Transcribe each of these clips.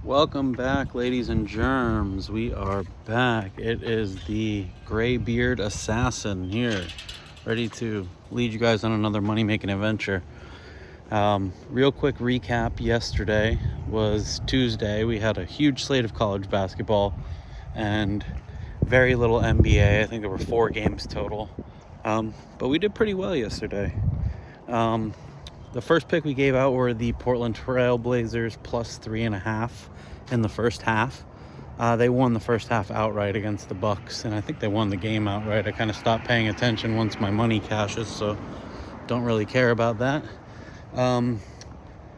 Welcome back, ladies and germs. We are back. It is the Graybeard Assassin here, ready to lead you guys on another money-making adventure. Real quick recap. Yesterday was Tuesday. We had a huge slate of college basketball and very little NBA. I think there were 4 games total. But we did pretty well yesterday. The first pick we gave out were the Portland Trail Blazers plus 3.5 in the first half. They won the first half outright against the Bucks, and I think they won the game outright. I kind of stopped paying attention once my money cashes, so don't really care about that.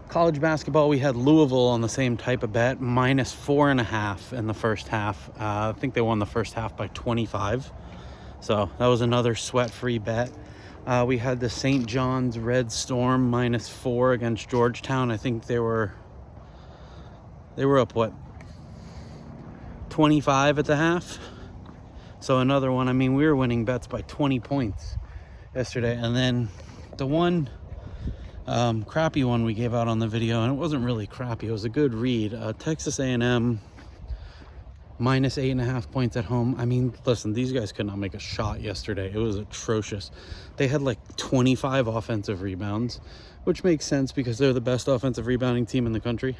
College basketball, we had Louisville on the same type of bet, minus 4.5 in the first half. I think they won the first half by 25, so that was another sweat-free bet. We had the St. John's Red Storm minus 4 against Georgetown. I think they were up, 25 at the half? So another one. I mean, we were winning bets by 20 points yesterday. And then the one crappy one we gave out on the video, and it wasn't really crappy, it was a good read. Texas A&M minus 8.5 points at home. I mean, listen, these guys could not make a shot yesterday. It was atrocious. They had like 25 offensive rebounds, which makes sense because they're the best offensive rebounding team in the country.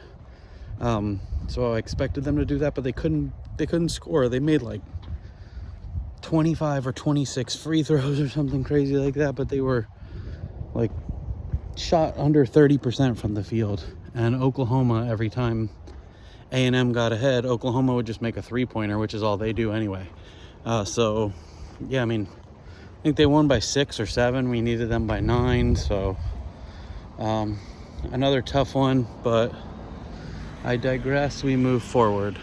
So I expected them to do that, but they couldn't score. They made like 25 or 26 free throws or something crazy like that, but they were like shot under 30% from the field. And Oklahoma, every time A&M got ahead, Oklahoma would just make a 3-pointer, which is all they do anyway. So yeah, I mean, I think they won by 6 or 7. We needed them by 9. So another tough one, but I digress. We move forward.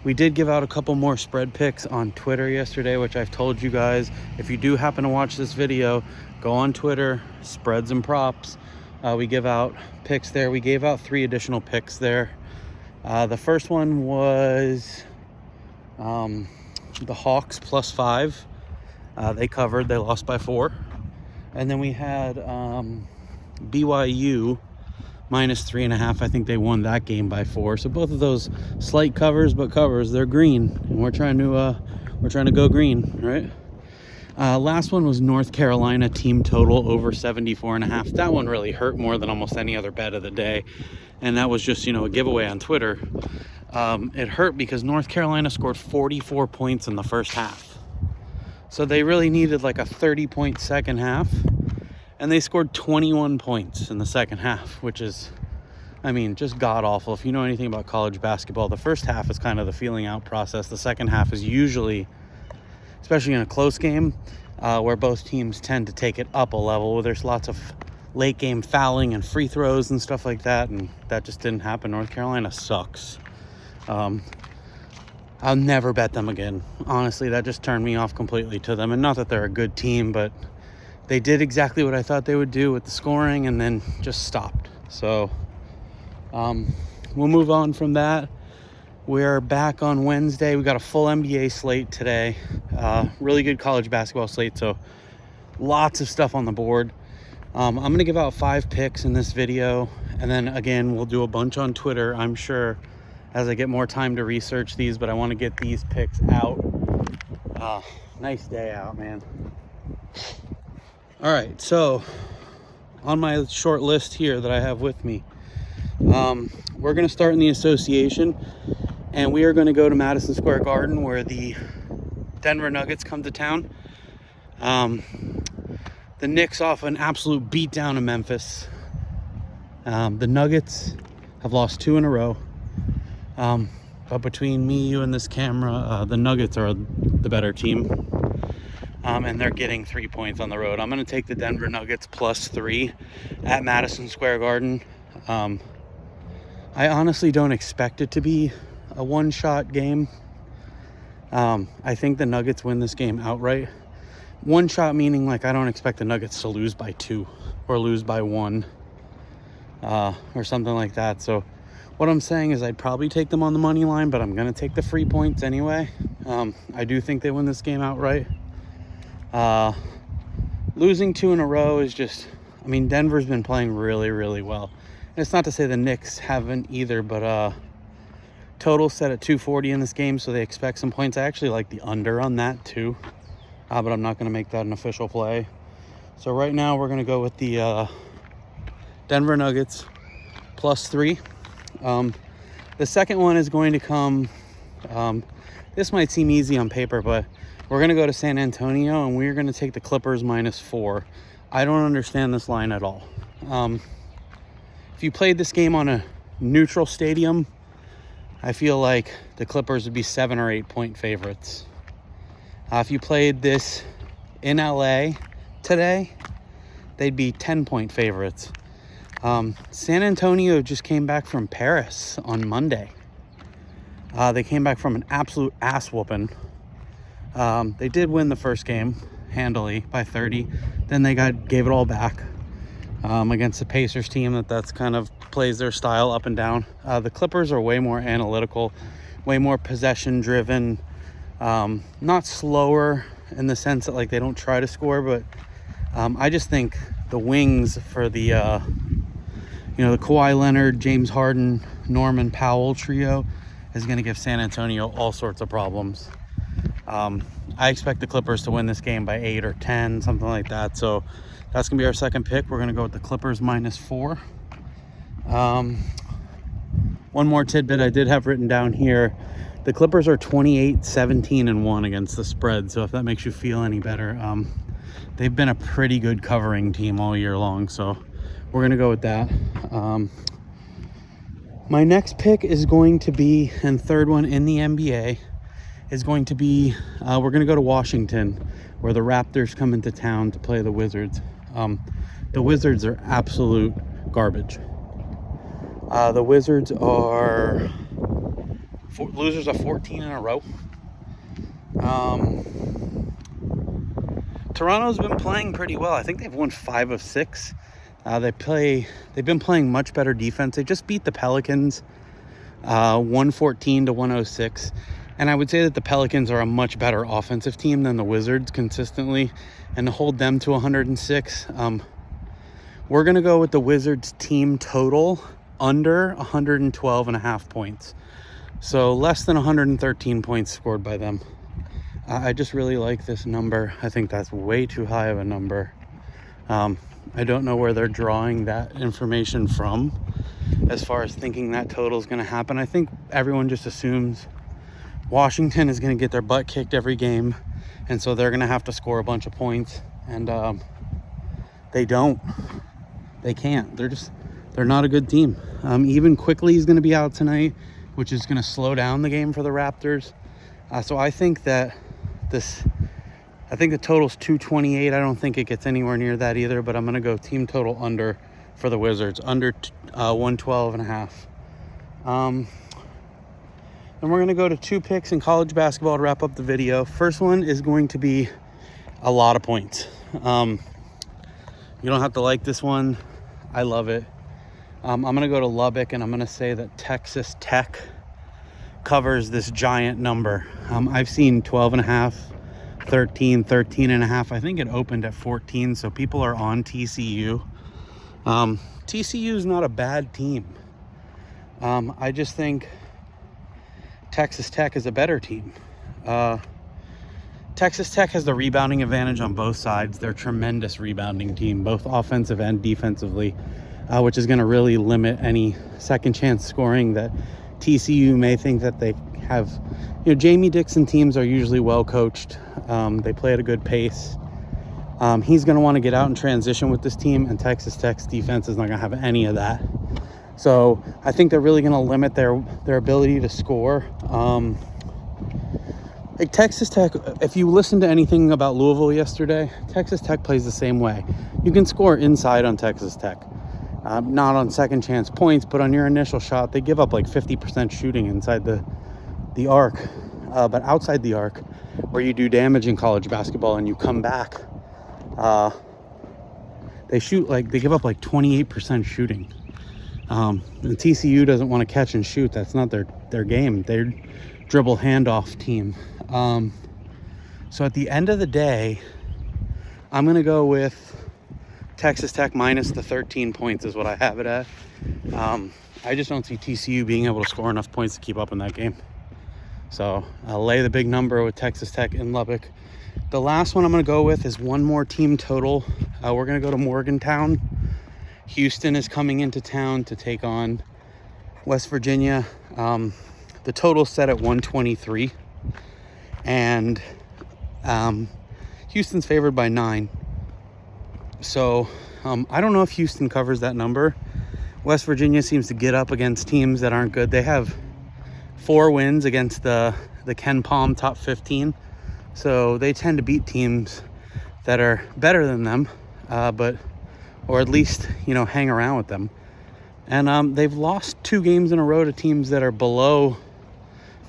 We did give out a couple more spread picks on Twitter yesterday, which I've told you guys. If you do happen to watch this video, go on Twitter, Spreads and Props. We give out picks there. We gave out 3 additional picks there. The first one was the Hawks plus 5. They covered. They lost by 4. And then we had BYU minus 3.5. I think they won that game by 4. So both of those slight covers, but covers. They're green, and we're trying to go green, right? Last one was North Carolina team total over 74.5. That one really hurt more than almost any other bet of the day, and that was just a giveaway on Twitter. It hurt because North Carolina scored 44 points in the first half, so they really needed like a 30-point second half, and they scored 21 points in the second half, which is, I mean, just god-awful. If you know anything about college basketball, the first half is kind of the feeling out process. The second half is usually, especially in a close game, where both teams tend to take it up a level, where there's lots of late game fouling and free throws and stuff like that, and that just didn't happen. North Carolina sucks. I'll never bet them again. Honestly, that just turned me off completely to them. And not that they're a good team, but they did exactly what I thought they would do with the scoring and then just stopped. So we'll move on from that. We're back on Wednesday. We got a full NBA slate today. Really good college basketball slate, so lots of stuff on the board. I'm going to give out 5 picks in this video, and then again, we'll do a bunch on Twitter, I'm sure, as I get more time to research these, but I want to get these picks out. Nice day out, man. All right, so on my short list here that I have with me, we're going to start in the association, and we are going to go to Madison Square Garden, where the Denver Nuggets come to town. The Knicks off an absolute beatdown of Memphis. The Nuggets have lost 2 in a row. But between me, you, and this camera, the Nuggets are the better team. And they're getting 3 points on the road. I'm going to take the Denver Nuggets plus 3 at Madison Square Garden. I honestly don't expect it to be a one-shot game. I think the Nuggets win this game outright. One shot meaning like I don't expect the Nuggets to lose by 2 or lose by 1 or something like that. So what I'm saying is I'd probably take them on the money line, but I'm going to take the free points anyway. I do think they win this game outright. Losing 2 in a row is just, I mean, Denver's been playing really, really well. It's not to say the Knicks haven't either, but total set at 240 in this game, so they expect some points. I actually like the under on that too, but I'm not going to make that an official play. So right now we're going to go with the Denver Nuggets +3. The second one is going to come, this might seem easy on paper, but we're going to go to San Antonio and we're going to take the Clippers -4. I don't understand this line at all. If you played this game on a neutral stadium, I feel like the Clippers would be 7 or 8 point favorites. If you played this in LA today, they'd be 10 point favorites. San Antonio just came back from Paris on Monday. They came back from an absolute ass whooping. They did win the first game handily by 30. Then they gave it all back against the Pacers team that's kind of plays their style up and down. The Clippers are way more analytical, way more possession driven, not slower in the sense that like they don't try to score, but I just think the wings for the the Kawhi Leonard, James Harden, Norman Powell trio is going to give San Antonio all sorts of problems. I expect the Clippers to win this game by 8 or 10, something like that. So that's going to be our second pick. We're going to go with the Clippers -4. One more tidbit I did have written down here. The Clippers are 28-17-1 against the spread. So if that makes you feel any better, they've been a pretty good covering team all year long. So we're going to go with that. My next pick is going to be, and third one in the NBA, is going to be, we're going to go to Washington, where the Raptors come into town to play the Wizards. The Wizards are absolute garbage. The Wizards are losers of 14 in a row. Toronto's been playing pretty well. I think they've won 5 of 6. They've been playing much better defense. They just beat the Pelicans 114-106. And I would say that the Pelicans are a much better offensive team than the Wizards consistently. And to hold them to 106, we're going to go with the Wizards team total under 112.5 points. So less than 113 points scored by them. I just really like this number. I think that's way too high of a number. I don't know where they're drawing that information from as far as thinking that total is going to happen. I think everyone just assumes Washington is going to get their butt kicked every game, and so they're going to have to score a bunch of points, and they don't. They can't. They're not a good team. Even Quickly is going to be out tonight, which is going to slow down the game for the Raptors. So I think that the total's 228. I don't think it gets anywhere near that either, but I'm going to go team total under for the Wizards, under 112.5. Then we're going to go to 2 picks in college basketball to wrap up the video. First one is going to be a lot of points. You don't have to like this one. I love it. I'm going to go to Lubbock, and I'm going to say that Texas Tech covers this giant number. I've seen 12.5, 13, 13.5. I think it opened at 14, so people are on TCU. TCU is not a bad team. I just think Texas Tech is a better team. Texas Tech has the rebounding advantage on both sides. They're a tremendous rebounding team, both offensive and defensively, which is going to really limit any second chance scoring that TCU may think that they have. Jamie Dixon teams are usually well coached. They play at a good pace. He's going to want to get out and transition with this team, and Texas Tech's defense is not going to have any of that. So I think they're really going to limit their ability to score. Like Texas Tech, if you listen to anything about Louisville yesterday, Texas Tech plays the same way. You can score inside on Texas Tech. Not on second chance points, but on your initial shot, they give up like 50% shooting inside the arc. But outside the arc, where you do damage in college basketball and you come back, they give up like 28% shooting. And TCU doesn't want to catch and shoot. That's not their game. They're dribble handoff team. So at the end of the day, I'm going to go with Texas Tech minus the 13 points is what I have it at. I just don't see TCU being able to score enough points to keep up in that game. So I'll lay the big number with Texas Tech in Lubbock. The last one I'm going to go with is one more team total. We're going to go to Morgantown. Houston is coming into town to take on West Virginia. The total's set at 123. And Houston's favored by 9. So I don't know if Houston covers that number. West Virginia seems to get up against teams that aren't good. They have 4 wins against the Ken Palm top 15. So they tend to beat teams that are better than them, or at least, hang around with them. And they've lost 2 games in a row to teams that are below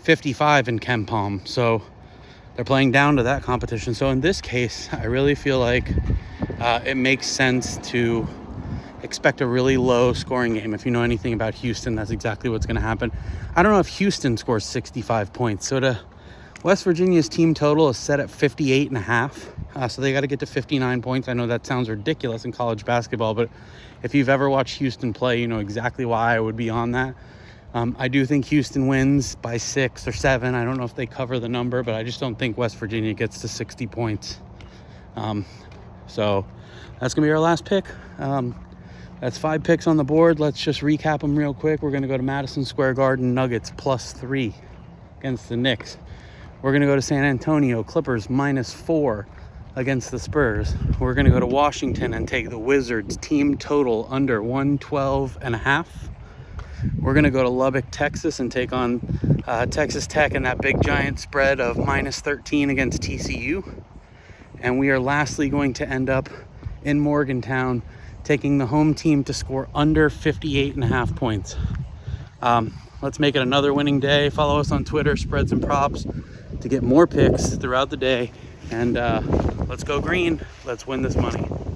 55 in Ken Palm. So they're playing down to that competition. So in this case, I really feel like it makes sense to expect a really low scoring game. If you know anything about Houston, that's exactly what's going to happen. I don't know if Houston scores 65 points. So West Virginia's team total is set at 58.5. So they got to get to 59 points. I know that sounds ridiculous in college basketball, but if you've ever watched Houston play, you know exactly why I would be on that. I do think Houston wins by 6 or 7. I don't know if they cover the number, but I just don't think West Virginia gets to 60 points. So that's going to be our last pick. That's 5 picks on the board. Let's just recap them real quick. We're going to go to Madison Square Garden, Nuggets +3 against the Knicks. We're going to go to San Antonio, Clippers -4 against the Spurs. We're going to go to Washington and take the Wizards team total under 112.5. We're going to go to Lubbock, Texas and take on Texas Tech in that big giant spread of -13 against TCU. And we are lastly going to end up in Morgantown taking the home team to score under 58.5 points. Let's make it another winning day. Follow us on Twitter, Spreads and Props, to get more picks throughout the day. And let's go green. Let's win this money.